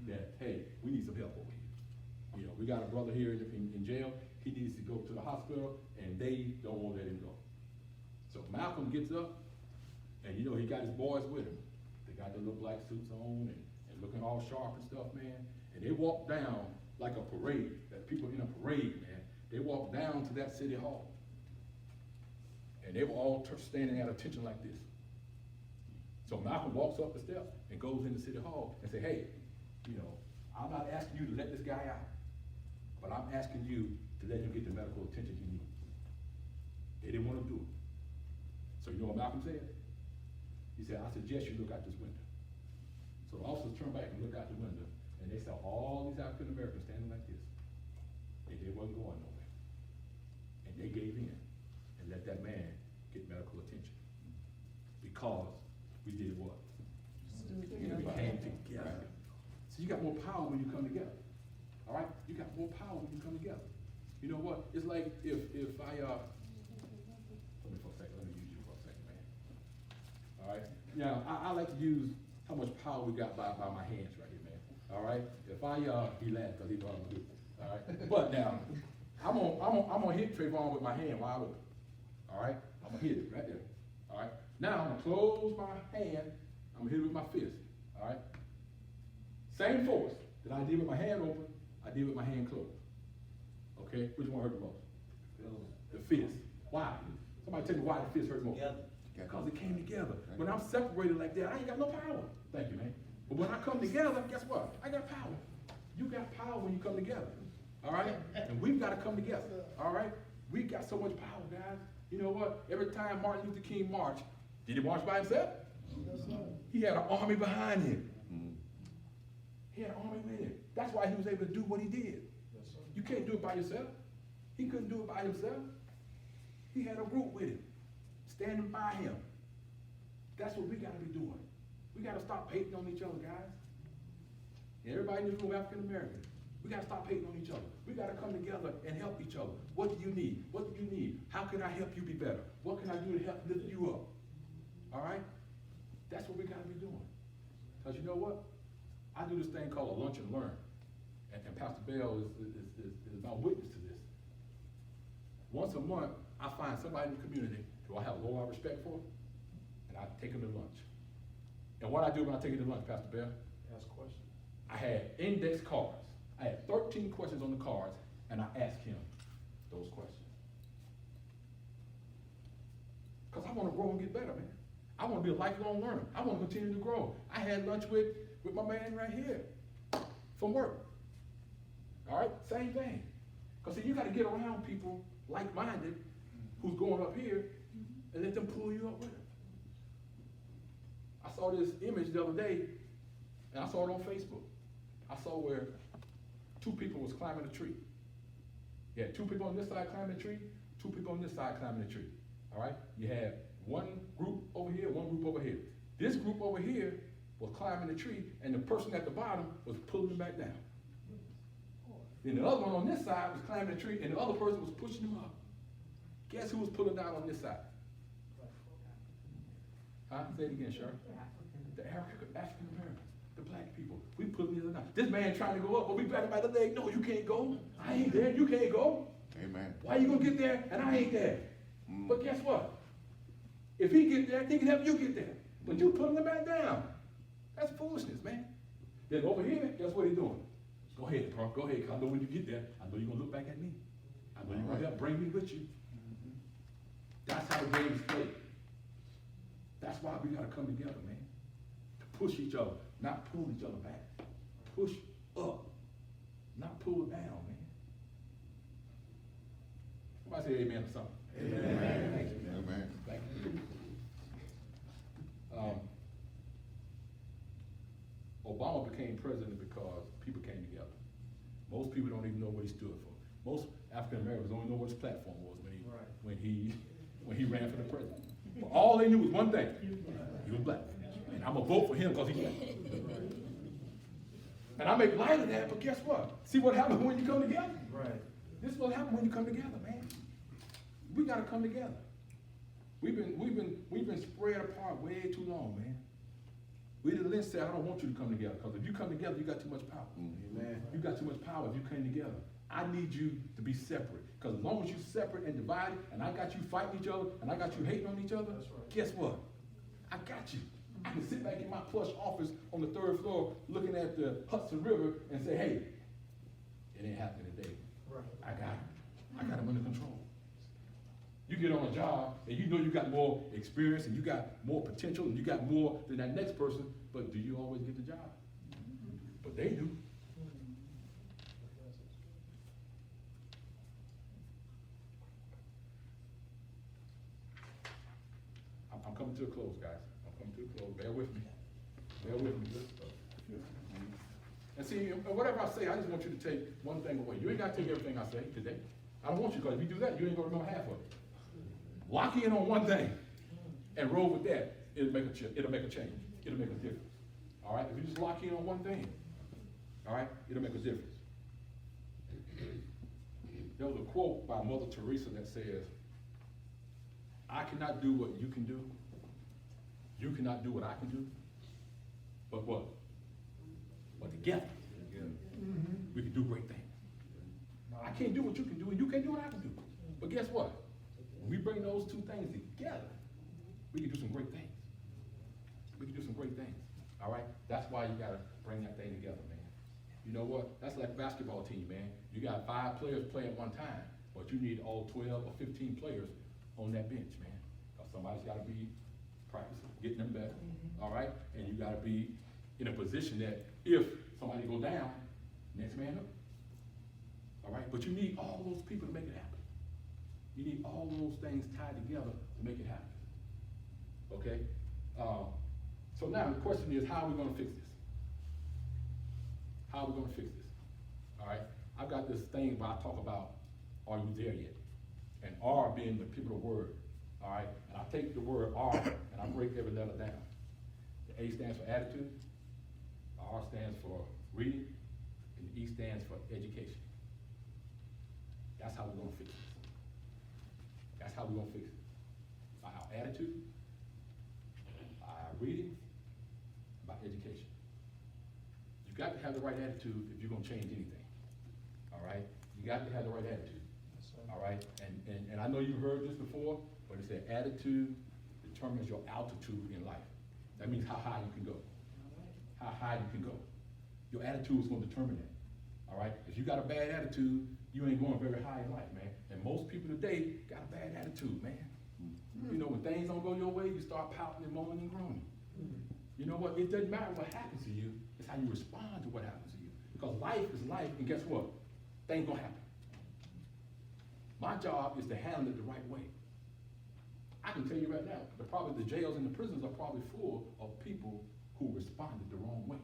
that, hey, we need some help over here. We got a brother here in jail. He needs to go to the hospital, and they don't want to let him go. So Malcolm gets up, and he got his boys with him. They got their little black suits on and looking all sharp and stuff, man. And they walk down like a parade, that people in a parade, man. They walked down to that city hall. And they were all standing at attention like this. So Malcolm walks up the steps and goes in the city hall and say, hey, I'm not asking you to let this guy out, but I'm asking you to let him get the medical attention he needs. They didn't want to do it. So you know what Malcolm said? He said, I suggest you look out this window. So the officers turned back and looked out the window, and they saw all these African Americans standing like this. And they wasn't going nowhere. And they gave in and let that man get medical attention. Because we did what? We came together. So you got more power when you come together. All right? You got more power when you come together. You know what? It's like if I, let me use you for a second, man. All right? Now, I like to use how much power we got by my hands right here, man. All right? If I, he laughed because he thought I'm gonna do it. All right? But now, I'm gonna hit Trayvon with my hand wide open. All right? I'm gonna hit it right there. All right? Now, I'm gonna close my hand. I'm gonna hit it with my fist. All right? Same force that I did with my hand open, I did with my hand closed. Okay? Which one hurt the most? The fist. Why? Somebody tell me why the fist hurt more. Because it came together. When I'm separated like that, I ain't got no power. Thank you, man. But when I come together, guess what? I got power. You got power when you come together. All right? And we've got to come together. All right? We got so much power, guys. You know what? Every time Martin Luther King marched, did he march by himself? He had an army behind him. He had an army with him. That's why he was able to do what he did. You can't do it by yourself. He couldn't do it by himself. He had a group with him, standing by him. That's what we gotta be doing. We gotta stop hating on each other, guys. And everybody in this room, African American, we gotta stop hating on each other. We gotta come together and help each other. What do you need? What do you need? How can I help you be better? What can I do to help lift you up? All right? That's what we gotta be doing. Because you know what? I do this thing called a lunch and learn. And Pastor Bell is my witness to this. Once a month, I find somebody in the community who I have a lot of respect for, and I take them to lunch. And what I do when I take them to lunch, Pastor Bell? Ask questions. I had index cards. I had 13 questions on the cards, and I asked him those questions. Because I want to grow and get better, man. I want to be a lifelong learner. I want to continue to grow. I had lunch with my man right here from work. All right, same thing. Because see, you got to get around people like-minded who's going up here and let them pull you up with them. I saw this image the other day, and I saw it on Facebook. I saw where two people was climbing a tree. You had two people on this side climbing a tree, two people on this side climbing a tree. All right? You had one group over here, one group over here. This group over here was climbing the tree, and the person at the bottom was pulling him back down. Then the other one on this side was climbing the tree, and the other person was pushing him up. Guess who was pulling down on this side? Huh? Say it again, Sharon. The African Americans, the black people. We pulling them down. This man trying to go up, but we grabbed him by the leg. No, you can't go. I ain't there. You can't go. Amen. Why you gonna get there and I ain't there? But guess what? If he get there, he can help you get there. But you pulling him back down. That's foolishness, man. Then over here, guess what he's doing? Go ahead, bro. Go ahead. I know when you get there, I know you're gonna look back at me. I know you're gonna help bring me with you. That's how the game is played. That's why we gotta come together, man. To push each other, not pull each other back. Push up, not pull down, man. Somebody say amen or something. Amen. Thank you. Amen. Thank you. Obama became president because people came together. Most people don't even know what he stood for. Most African Americans don't even know what his platform was when he ran for the president. But all they knew was one thing: he was black, and I'm gonna vote for him because he's black. And I make light of that, but guess what? See what happens when you come together? Right. This is what happens when you come together, man. We gotta come together. We've been spread apart way too long, man. We the list said, I don't want you to come together, because if you come together, you got too much power. Amen. You got too much power if you came together. I need you to be separate, because as long as you're separate and divided, and I got you fighting each other, and I got you hating on each other, That's right. guess what? I got you. I can sit back in my plush office on the 3rd floor looking at the Hudson River and say, hey, it ain't happening today. Right. I got him. I got him under control. You get on a job and you know you got more experience and you got more potential and you got more than that next person, but do you always get the job? But they do. I'm coming to a close, guys. I'm coming to a close. Bear with me. Bear with me. And see, whatever I say, I just want you to take one thing away. You ain't got to take everything I say today. I don't want you, because if you do that, you ain't gonna remember half of it. Lock in on one thing and roll with that. It'll make a change. It'll make a difference. All right? If you just lock in on one thing, all right, it'll make a difference. There was a quote by Mother Teresa that says, I cannot do what you can do. You cannot do what I can do. But what? But together, we can do great things. I can't do what you can do, and you can't do what I can do. But guess what? When we bring those two things together, we can do some great things. We can do some great things. All right? That's why you gotta bring that thing together, man. You know what? That's like a basketball team, man. You got 5 players playing at one time, but you need all 12 or 15 players on that bench, man. Because somebody's gotta be practicing, getting them better. All right? And you gotta be in a position that if somebody go down, next man up. All right? But you need all those people to make it happen. You need all those things tied together to make it happen. Okay? So now the question is, how are we gonna fix this? How are we gonna fix this? All right, I've got this thing where I talk about, are you there yet? And R being the pivotal word, all right? And I take the word R and I break every letter down. The A stands for attitude, the R stands for reading, and the E stands for education. That's how we're gonna fix this. That's how we're gonna fix it. By our attitude, by our reading, by education. You got to have the right attitude if you're gonna change anything. All right? You got to have the right attitude. All right? And I know you've heard this before, but it said attitude determines your altitude in life. That means how high you can go. How high you can go. Your attitude is gonna determine that. All right? If you got a bad attitude, you ain't going very high in life, man. And most people today got a bad attitude, man. You know, when things don't go your way, you start pouting and moaning and groaning. You know what? It doesn't matter what happens to you, it's how you respond to what happens to you. Because life is life, and guess what? Things gonna happen. My job is to handle it the right way. I can tell you right now, the jails and the prisons are probably full of people who responded the wrong way.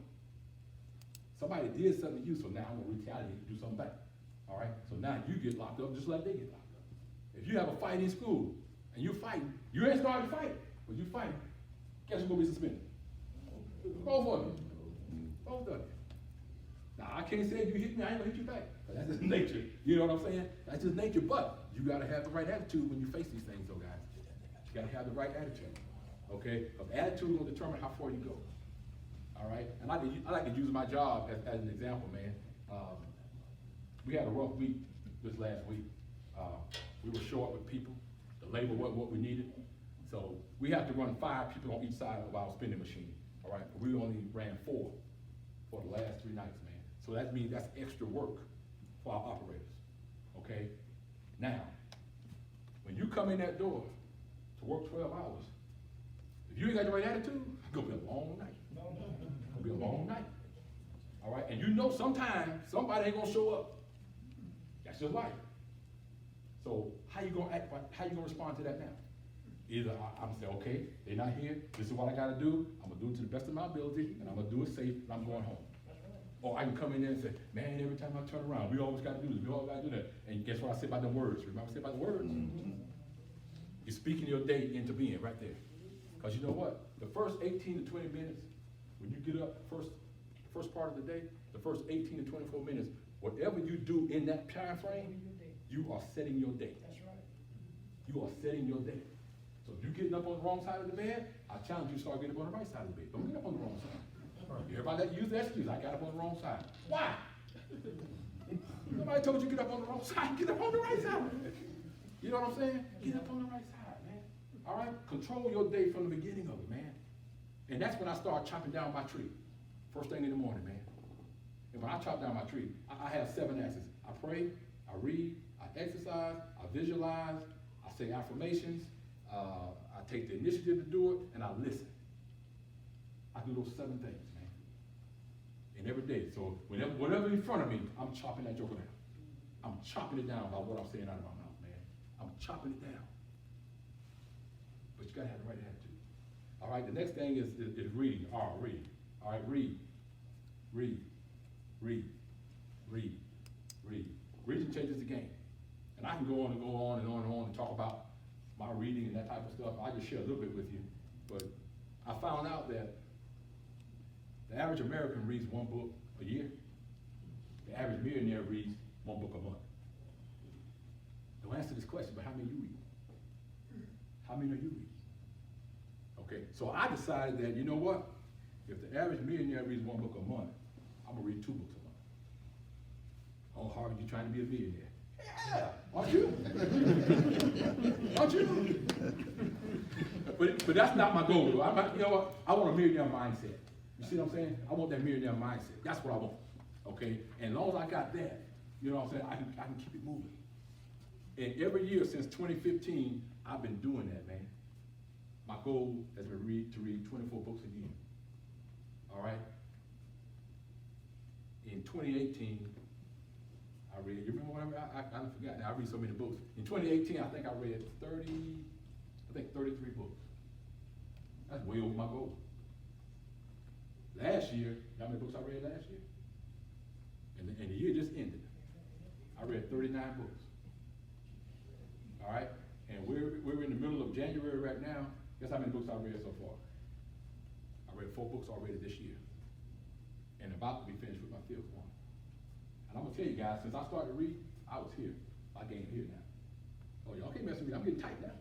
Somebody did something to you, so now I'm gonna retaliate and do something back. All right? So now you get locked up just like they get locked up. If you have a fight in school and you're fighting, you ain't starting to fight, but you fighting, guess who's gonna be suspended? Both of you. Both of you. Now I can't say if you hit me, I ain't gonna hit you back. But that's just nature. You know what I'm saying? That's just nature. But you gotta have the right attitude when you face these things, though, guys. You gotta have the right attitude. Okay? Because attitude will determine how far you go. All right? And I like to use my job as an example, man. We had a rough week this last week. We were short with people. The labor wasn't what we needed. So we had to run 5 people on each side of our spending machine. All right? But we only ran 4 for the last 3 nights, man. So that means that's extra work for our operators. Okay? Now, when you come in that door to work 12 hours, if you ain't got the right attitude, it's gonna be a long night. It's gonna be a long night. All right? And you know sometimes somebody ain't gonna show up. That's just life. So how you gonna act, how you gonna respond to that now? Either I'm gonna say, okay, they're not here, this is what I gotta do, I'm gonna do it to the best of my ability, and I'm gonna do it safe, and I'm going home. Or I can come in there and say, man, every time I turn around, we always gotta do this, we always gotta do that. And guess what I said about the words? Remember I said about the words? You're speaking your day into being right there. Because you know what? The first 18 to 20 minutes, when you get up, first part of the day, the first 18 to 24 minutes, whatever you do in that time frame, you are setting your day. That's right. You are setting your day. So if you're getting up on the wrong side of the bed, I challenge you to start getting up on the right side of the bed. Don't get up on the wrong side. Everybody that use that excuse, I got up on the wrong side. Why? Nobody told you to get up on the wrong side. Get up on the right side. You know what I'm saying? Get up on the right side, man. All right? Control your day from the beginning of it, man. And that's when I start chopping down my tree. First thing in the morning, man. And when I chop down my tree, I have 7 axes. I pray, I read, I exercise, I visualize, I say affirmations, I take the initiative to do it, and I listen. I do those 7 things, man. And every day. So whatever's in front of me, I'm chopping that joker down. I'm chopping it down by what I'm saying out of my mouth, man. I'm chopping it down. But you gotta have the right attitude. All right, the next thing is reading. Read. All right, read. Read. Read. Read. Read. Reading changes the game. And I can go on and go on and on and on and talk about my reading and that type of stuff. I just share a little bit with you. But I found out that the average American reads 1 book a year. The average millionaire reads 1 book a month. Don't answer this question, but how many you read? How many do you read? Okay, so I decided that, you know what? If the average millionaire reads 1 book a month, I'm gonna read 2 books a month. Oh, Harvin, you trying to be a millionaire? Yeah, aren't you? Aren't you? But that's not my goal. You know what? I want a millionaire mindset. You see what I'm saying? I want that millionaire mindset. That's what I want. Okay? And as long as I got that, you know what I'm saying, I can keep it moving. And every year since 2015, I've been doing that, man. My goal has been to read 24 books a year. All right? In 2018, I read, you remember what I forgot now, I read so many books. In 2018, I think I read 33 books. That's way over my goal. Last year, how many books I read last year? And the year just ended. I read 39 books. All right? And we're in the middle of January right now. Guess how many books I read so far? I read 4 books already this year. And about to be finished with my 5th one. And I'm gonna tell you guys, since I started reading, I was here. I game here now. Oh, y'all can't mess with me. I'm getting tight now.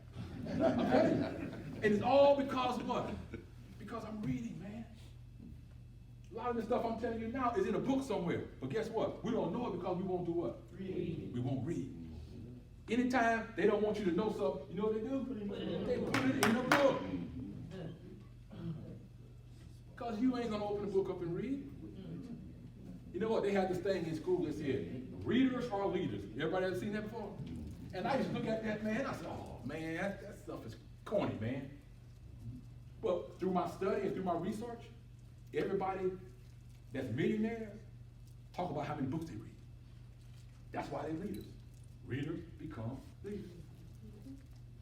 I'm telling you. And it's all because of what? Because I'm reading, man. A lot of this stuff I'm telling you now is in a book somewhere. But guess what? We don't know it because we won't do what? Read. We won't read. Anytime they don't want you to know something, you know what they do? They put it in a book. Because you ain't gonna open the book up and read. You know what? They had this thing in school that said, readers are leaders. Everybody ever seen that before? And I used to look at that, man, I said, oh man, that stuff is corny, man. But through my study and through my research, everybody that's millionaires talk about how many books they read. That's why they're leaders. Readers become leaders.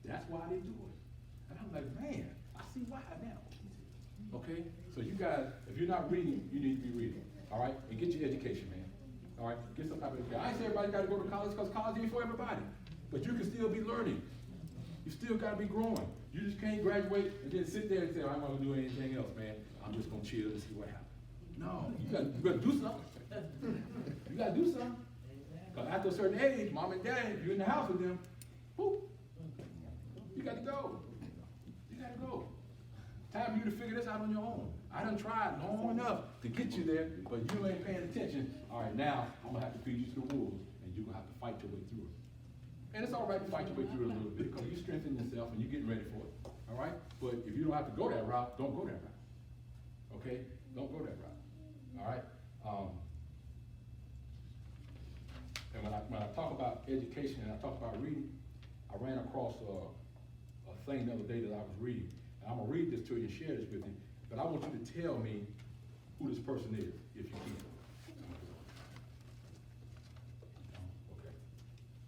That's why they do it. And I'm like, man, I see why now. Okay? So you guys, if you're not reading, you need to be reading. All right? And get your education, man. All right? Get some type of education. I ain't say everybody got to go to college because college ain't for everybody. But you can still be learning. You still got to be growing. You just can't graduate and then sit there and say, I'm not going to do anything else, man. I'm just going to chill and see what happens. No, you got to do something. You got to do something. Because after a certain age, mom and dad, you're in the house with them, whoop, you got to go. You got to go. Time for you to figure this out on your own. I done tried long enough to get you there, but you ain't paying attention. All right, now I'm going to have to feed you to the wolves, and you're going to have to fight your way through it. And it's all right to fight your way through it a little bit because you strengthen yourself and you're getting ready for it. All right? But if you don't have to go that route, don't go that route. Okay? Don't go that route. All right? And when I talk about education and I talk about reading, I ran across a thing the other day that I was reading. And I'm going to read this to you and share this with you. But I want you to tell me who this person is, if you can.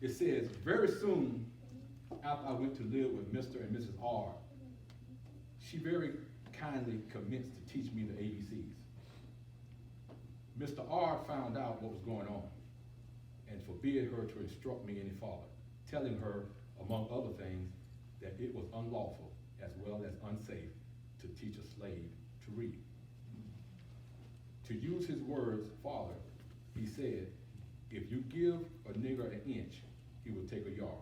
It says, very soon after I went to live with Mr. and Mrs. R, she very kindly commenced to teach me the ABCs. Mr. R found out what was going on and forbid her to instruct me any further, telling her, among other things, that it was unlawful as well as unsafe to teach a slave to read. To use his words, father, he said, if you give a nigger an inch, he will take a yard.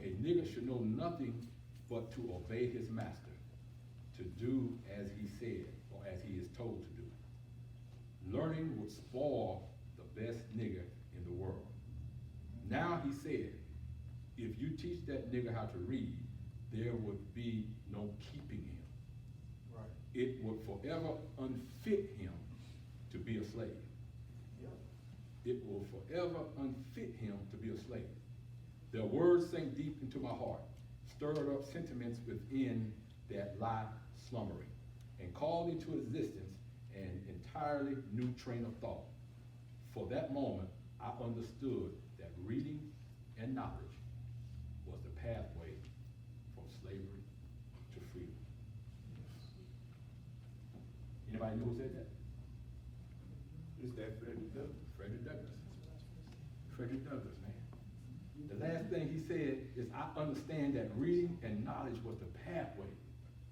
A nigger should know nothing but to obey his master, to do as he said or as he is told to do. Learning would spoil the best nigger in the world. Now he said, if you teach that nigger how to read, there would be no keeping him. Right. It would forever unfit him to be a slave. It will forever unfit him to be a slave. Their words sank deep into my heart, stirred up sentiments within that lie slumbering, and called into existence an entirely new train of thought. For that moment, I understood that reading and knowledge was the pathway from slavery to freedom. Anybody know who said that? Is that Frederick Douglass? Frederick Douglass. Frederick Douglass, man. The last thing he said is, I understand that reading and knowledge was the pathway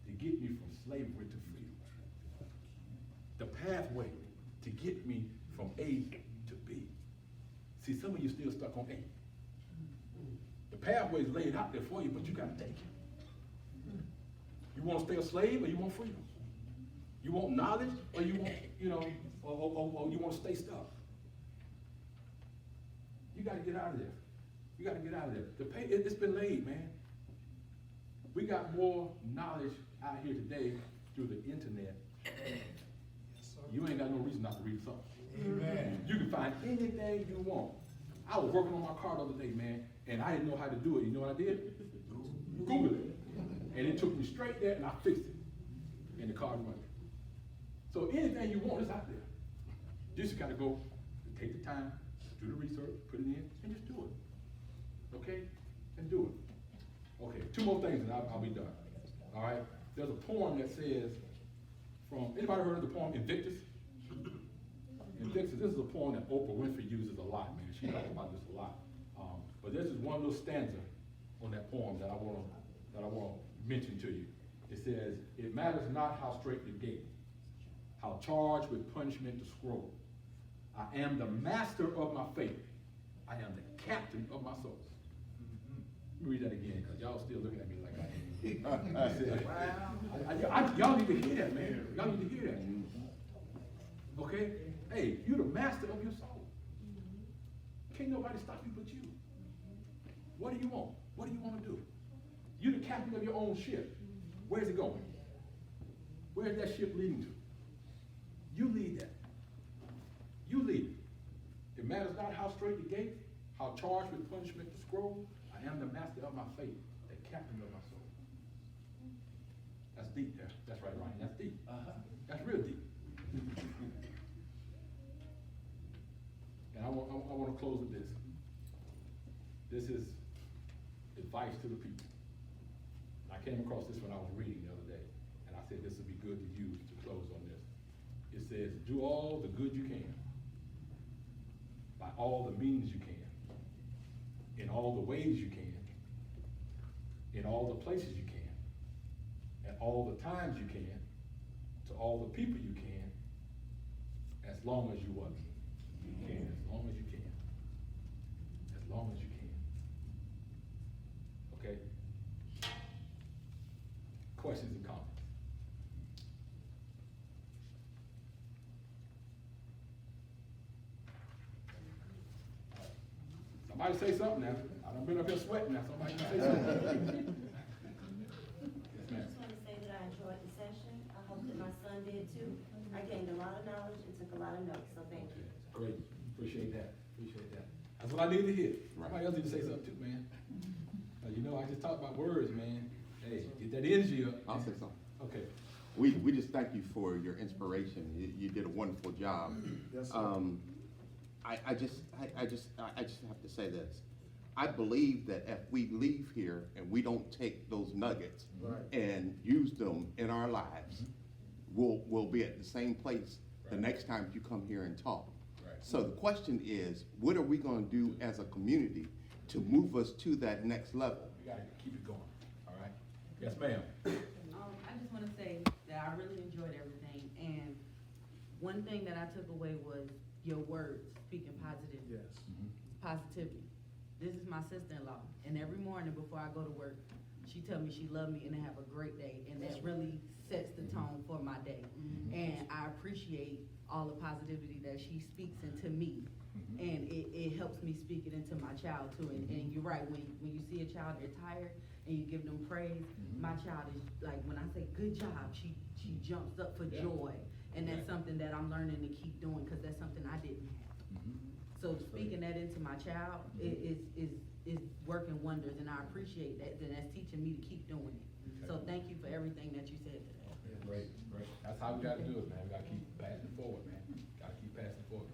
to get me from slavery to freedom. The pathway to get me from A to B. See, some of you still stuck on A. The pathway is laid out there for you, but you gotta take it. You wanna stay a slave or you want freedom? You want knowledge or you want, or you wanna stay stuck? You gotta get out of there. You gotta get out of there. It's been laid, man. We got more knowledge out here today through the internet. You ain't got no reason not to read something. Amen. You can find anything you want. I was working on my car the other day, man, and I didn't know how to do it. You know what I did? Google it. And it took me straight there and I fixed it. And the car's running. So anything you want is out there. You just gotta go, take the time, do the research, put it in, and just do it. Okay? And do it. Okay, 2 more things and I'll be done. All right? There's a poem that says, from, anybody heard of the poem Invictus? Invictus, this is a poem that Oprah Winfrey uses a lot, man. She talks about this a lot. But this is one little stanza on that poem that I wanna mention to you. It says, "It matters not how straight the gate, how charged with punishment the scroll. I am the master of my fate. I am the captain of my soul." Let me read that again, because y'all still looking at me like I am. I said, y'all need to hear that, man. Y'all need to hear that. Okay? Hey, you're the master of your soul. Can't nobody stop you but you. What do you want? What do you want to do? You're the captain of your own ship. Where's it going? Where's that ship leading to? You lead that. You lead it. It matters not how straight the gate, how charged with punishment the scroll. I am the master of my fate, the captain of my soul. That's deep there. That's right, Ryan. That's deep. That's real deep. And I want to close with this. This is advice to the people. I came across this when I was reading the other day, and I said this would be good to use to close on this. It says, do all the good you can, by all the means you can, in all the ways you can, in all the places you can, at all the times you can, to all the people you can, as long as you what? You can, as long as you can. As long as you can. Okay? Questions and comments? Somebody say something now. I done been up here sweating now. Somebody can say something. Yes, I ma'am. just want to say that I enjoyed the session. I hope that my son did too. I gained a lot of knowledge and took a lot of notes, so thank you. Great, appreciate that, appreciate that. That's what I need to hear. Somebody else need to say something too, man. You know, I just talk about words, man. Hey, get that energy up. I'll say something. Okay. We just thank you for your inspiration. You did a wonderful job. Yes, sir. I just have to say this. I believe that if we leave here and we don't take those nuggets Right. and use them in our lives, we'll be at the same place the Right. next time you come here and talk. Right. So the question is, what are we gonna do as a community to move us to that next level? We gotta keep it going, all right? Yes, ma'am. I just want to say that I really enjoyed everything, and one thing that I took away was your words, speaking positive. Yes. Positivity. This is my sister-in-law, and every morning before I go to work, she tell me she love me and to have a great day, and that really sets the tone for my day. And I appreciate all the positivity that she speaks into me, and it helps me speak it into my child too. And you're right, when you see a child, they're tired, and you give them praise, my child is like, when I say good job, she jumps up for Yeah. joy, and that's Right. something that I'm learning to keep doing, because that's something I didn't have. So speaking that into my child is working wonders, and I appreciate that, and that's teaching me to keep doing it. So thank you for everything that you said today. Great, great. That's how we gotta do it, man. We gotta keep passing forward, man. Gotta keep passing forward.